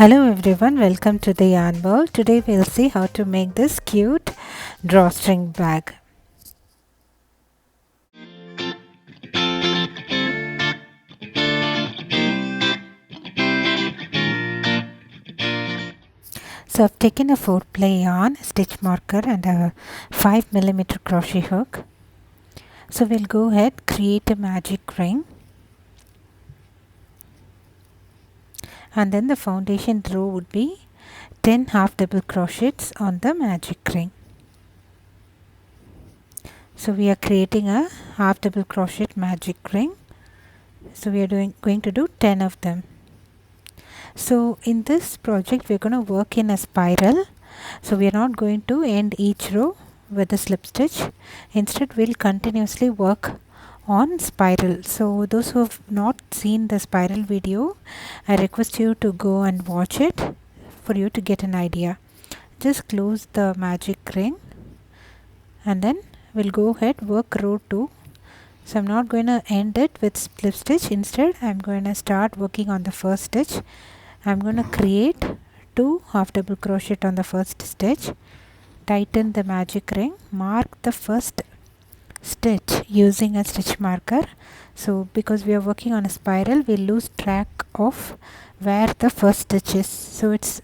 Hello everyone, welcome to the yarn bowl. Today we'll see how to make this cute drawstring bag. So I've taken a 4-ply yarn, stitch marker and a 5mm crochet hook. So we'll go ahead, create a magic ring. And then the foundation row would be 10 half double crochets on the magic ring. So we are creating a half double crochet magic ring. So we are going to do 10 of them. So in this project we're going to work in a spiral. So we are not going to end each row with a slip stitch. Instead we'll continuously work on spiral. So those who have not seen the spiral video, I request you to go and watch it for you to get an idea. Just close the magic ring and then we'll go ahead work row 2. So I'm not going to end it with slip stitch. Instead I'm going to start working on the first stitch. I'm going to create 2 half double crochet on the first stitch, tighten the magic ring, mark the first stitch using a stitch marker. So because we are working on a spiral, we'll lose track of where the first stitch is. So it's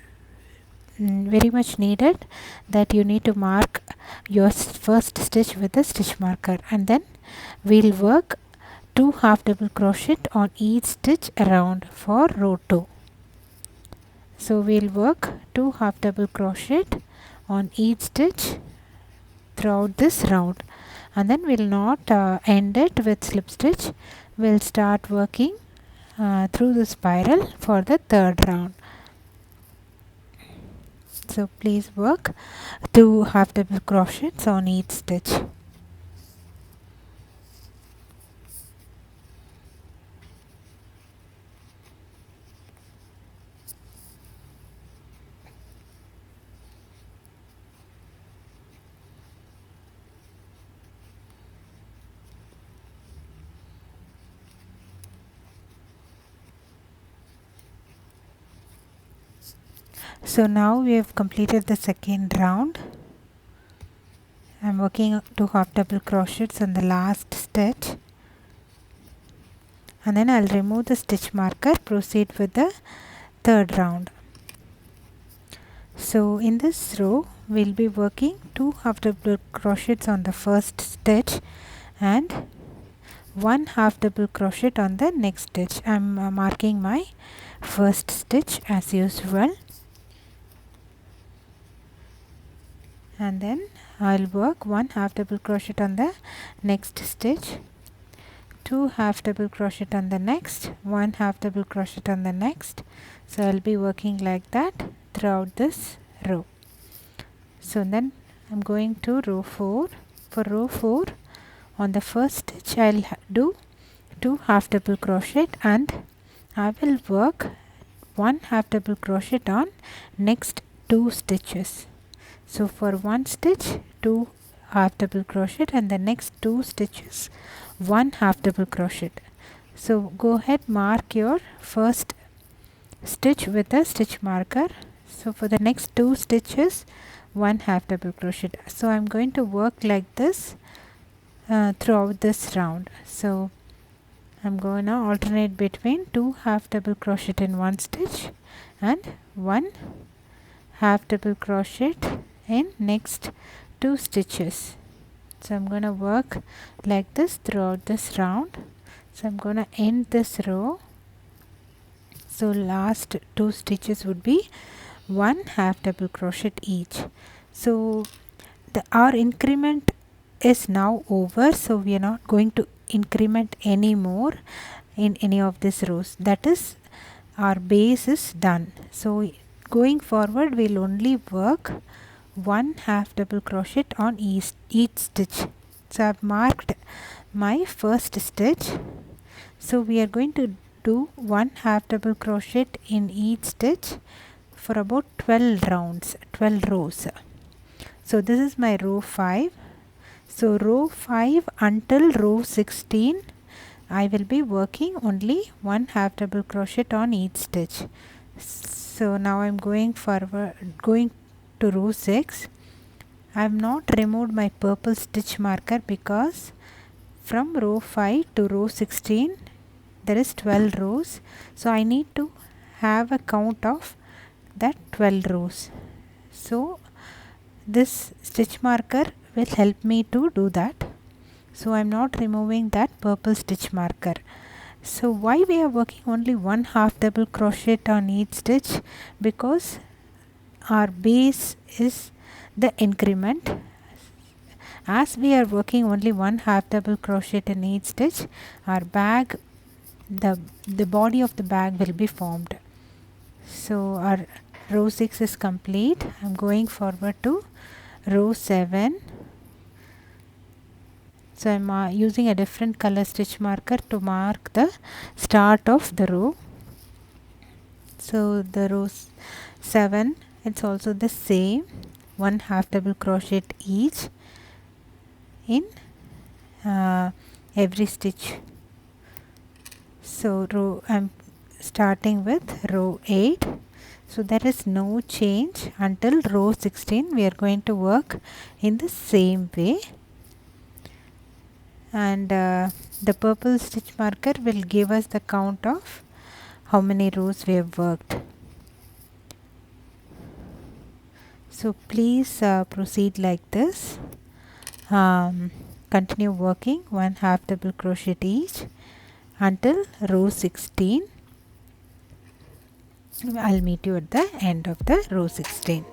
very much needed that you need to mark your first stitch with a stitch marker, and then we'll work 2 half double crochet on each stitch around for row 2. So we'll work 2 half double crochet on each stitch throughout this round, and then we'll not end it with slip stitch. We'll start working through the spiral for the third round. So please work 2 half double crochets on each stitch. So now we have completed the second round. I'm working 2 half double crochets on the last stitch, and then I'll remove the stitch marker, proceed with the third round. So in this row we'll be working 2 half double crochets on the first stitch and 1 half double crochet on the next stitch. I'm marking my first stitch as usual, and then I'll work 1 half double crochet on the next stitch, 2 half double crochet on the next, 1 half double crochet on the next. So I'll be working like that throughout this row. So then I'm going to row 4. For row 4, on the first stitch I'll do 2 half double crochet and I will work 1 half double crochet on next 2 stitches. So for one stitch 2 half double crochet and the next 2 stitches 1 half double crochet. So go ahead, mark your first stitch with a stitch marker. So for the next 2 stitches 1 half double crochet. So I'm going to work like this throughout this round. So I'm going to alternate between 2 half double crochet in one stitch and 1 half double crochet in next 2 stitches. So I'm going to work like this throughout this round. So I'm going to end this row. So last 2 stitches would be 1 half double crochet each. So our increment is now over, so we are not going to increment anymore in any of these rows. That is, our base is done. So going forward we'll only work 1 half double crochet on each stitch. So I've marked my first stitch. So we are going to do 1 half double crochet in each stitch for about 12 rows. So this is my row 5. So row 5 until row 16 I will be working only 1 half double crochet on each stitch. So now I'm going to row 6. I have not removed my purple stitch marker because from row 5 to row 16 there is 12 rows, so I need to have a count of that 12 rows. So this stitch marker will help me to do that. So I'm not removing that purple stitch marker. So why we are working only one half double crochet on each stitch? Because our base is the increment. As we are working only one half double crochet in each stitch, our bag, the body of the bag will be formed. So our row 6 is complete. I'm going forward to row 7. So I'm using a different color stitch marker to mark the start of the row. So the row 7, it's also the same, one half double crochet each in every stitch. So I'm starting with row 8. So there is no change until row 16. We are going to work in the same way, and the purple stitch marker will give us the count of how many rows we have worked. So please proceed like this. Continue working one half double crochet each until row 16. I'll meet you at the end of the row 16.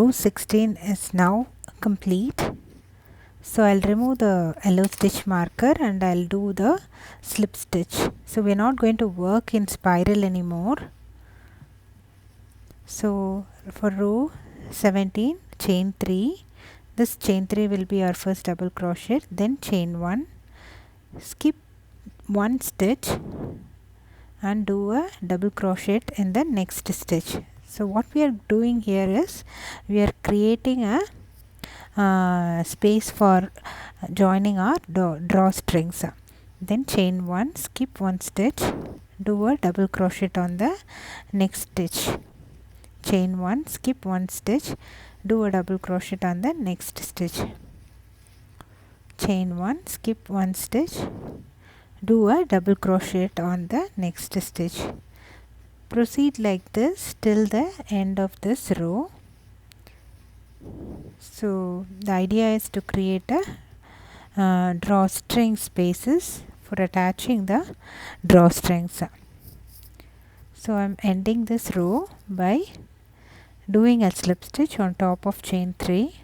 row 16 is now complete. So I'll remove the yellow stitch marker and I'll do the slip stitch. So we're not going to work in spiral anymore. So for row 17, chain 3. This chain 3 will be our first double crochet, then chain 1, skip 1 stitch and do a double crochet in the next stitch. So what we are doing here is we are creating a space for joining our drawstrings. Then chain 1, skip 1 stitch, do a double crochet on the next stitch. Chain 1, skip 1 stitch, do a double crochet on the next stitch. Chain 1, skip 1 stitch, do a double crochet on the next stitch. Proceed like this till the end of this row. So the idea is to create a drawstring spaces for attaching the drawstrings. So I'm ending this row by doing a slip stitch on top of chain 3.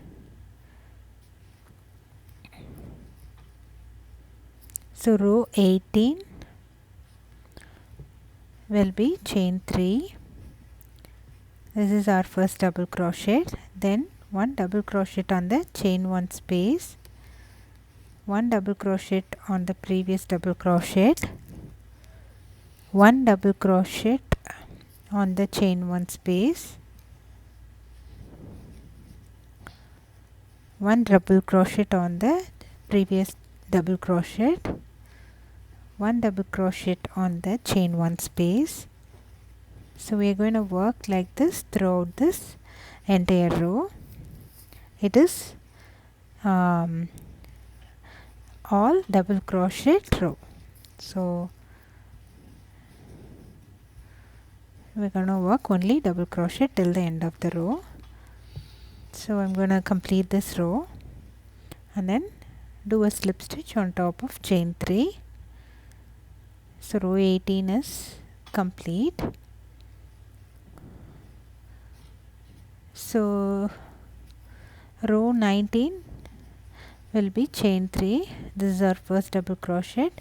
So row 18 will be chain 3. This is our first double crochet. Then 1 double crochet on the chain 1 space, 1 double crochet on the previous double crochet, 1 double crochet on the chain 1 space, 1 double crochet on the previous double crochet, 1 double crochet on the chain 1 space. So we are going to work like this throughout this entire row. It is all double crochet row. So we're going to work only double crochet till the end of the row. So I'm going to complete this row and then do a slip stitch on top of chain 3. So row 18 is complete. So row 19 will be chain 3. This is our first double crochet.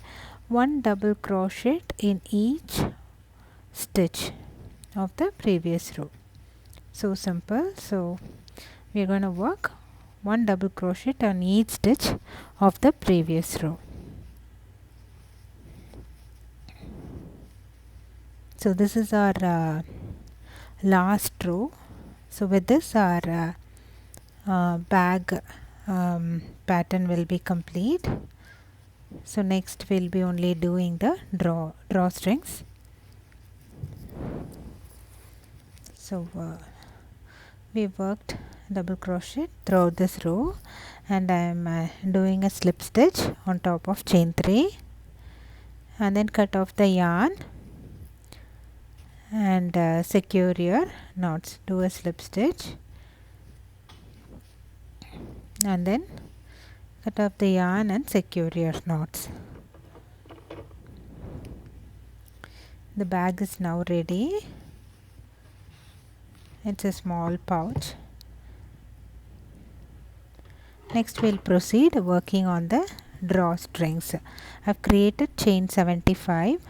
1 double crochet in each stitch of the previous row. So simple. So we are going to work 1 double crochet on each stitch of the previous row. So this is our last row. So with this our bag pattern will be complete. So next we'll be only doing the drawstrings. So we worked double crochet throughout this row and I am doing a slip stitch on top of chain 3 and then cut off the yarn and secure your knots. Do a slip stitch and then cut off the yarn and secure your knots. The bag is now ready. It's a small pouch. Next we'll proceed working on the drawstrings. I've created chain 75.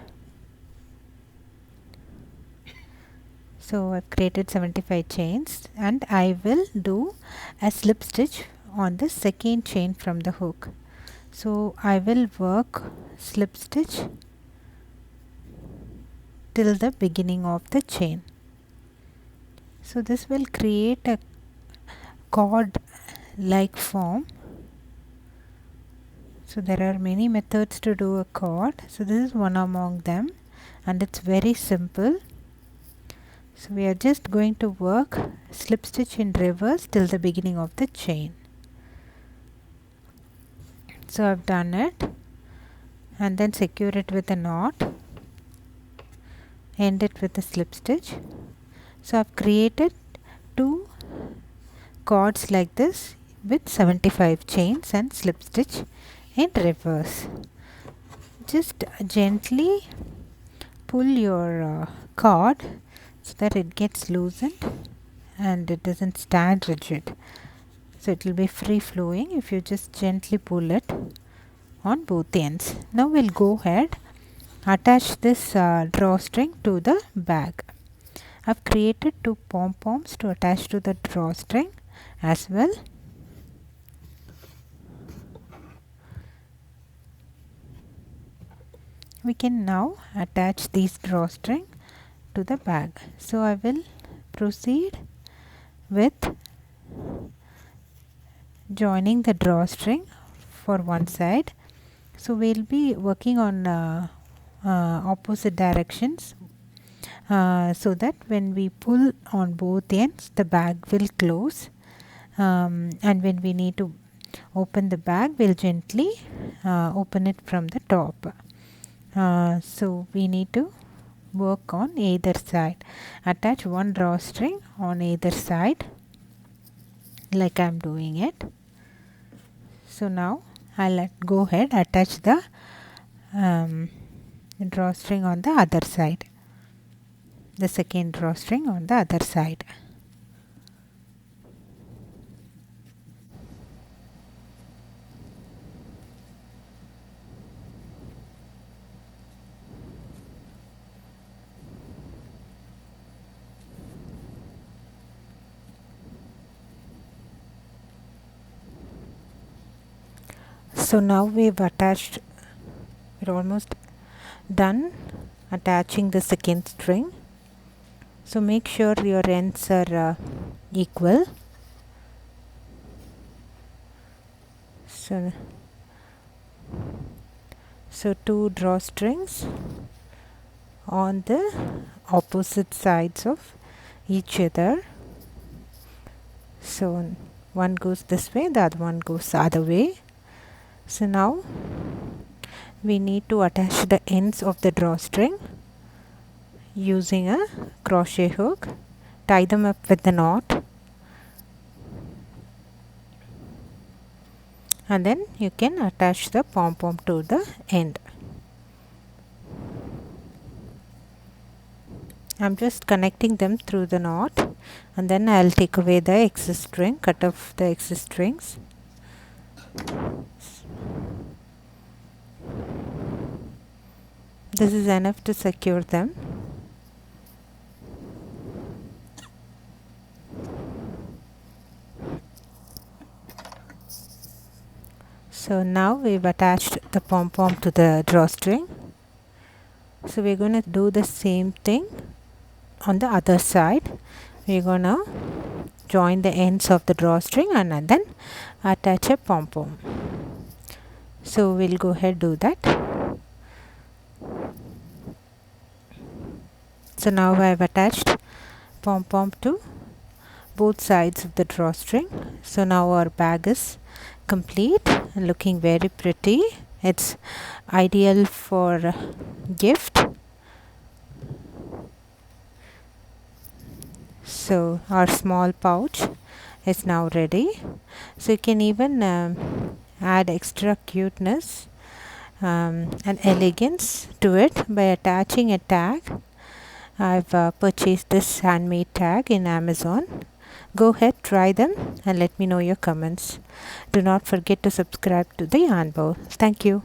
So I've created 75 chains and I will do a slip stitch on the second chain from the hook. So I will work slip stitch till the beginning of the chain. So this will create a cord like form. So there are many methods to do a cord. So this is one among them and it's very simple. So we are just going to work slip stitch in reverse till the beginning of the chain. So I've done it and then secure it with a knot, end it with a slip stitch. So I've created 2 cords like this with 75 chains and slip stitch in reverse. Just gently pull your cord so that it gets loosened and it doesn't stand rigid, so it will be free flowing if you just gently pull it on both ends. Now we'll go ahead, attach this drawstring to the bag. I've created 2 pom-poms to attach to the drawstring as well. We can now attach these drawstring to the bag. So I will proceed with joining the drawstring for one side. So we'll be working on opposite directions, so that when we pull on both ends the bag will close, and when we need to open the bag we'll gently open it from the top. So we need to work on either side. Attach one drawstring on either side like I am doing it. So now I'll go ahead, attach the drawstring on the other side, the second drawstring on the other side. So now we've attached, we're almost done attaching the second string. So make sure your ends are equal. So 2 drawstrings on the opposite sides of each other. So one goes this way, the other one goes the other way. So now we need to attach the ends of the drawstring using a crochet hook. Tie them up with the knot, and then you can attach the pom-pom to the end. I'm just connecting them through the knot, and then I'll take away the excess string, cut off the excess strings. This is enough to secure them. So now we've attached the pom-pom to the drawstring. So we're going to do the same thing on the other side. We're going to join the ends of the drawstring and then attach a pom-pom. So we'll go ahead do that. So now I have attached pom-pom to both sides of the drawstring. So now our bag is complete and looking very pretty. It's ideal for gift. So our small pouch is now ready. So you can even add extra cuteness and elegance to it by attaching a tag. I've purchased this handmade tag in Amazon. Go ahead, try them and let me know your comments. Do not forget to subscribe to the Yarn Bowl. Thank you.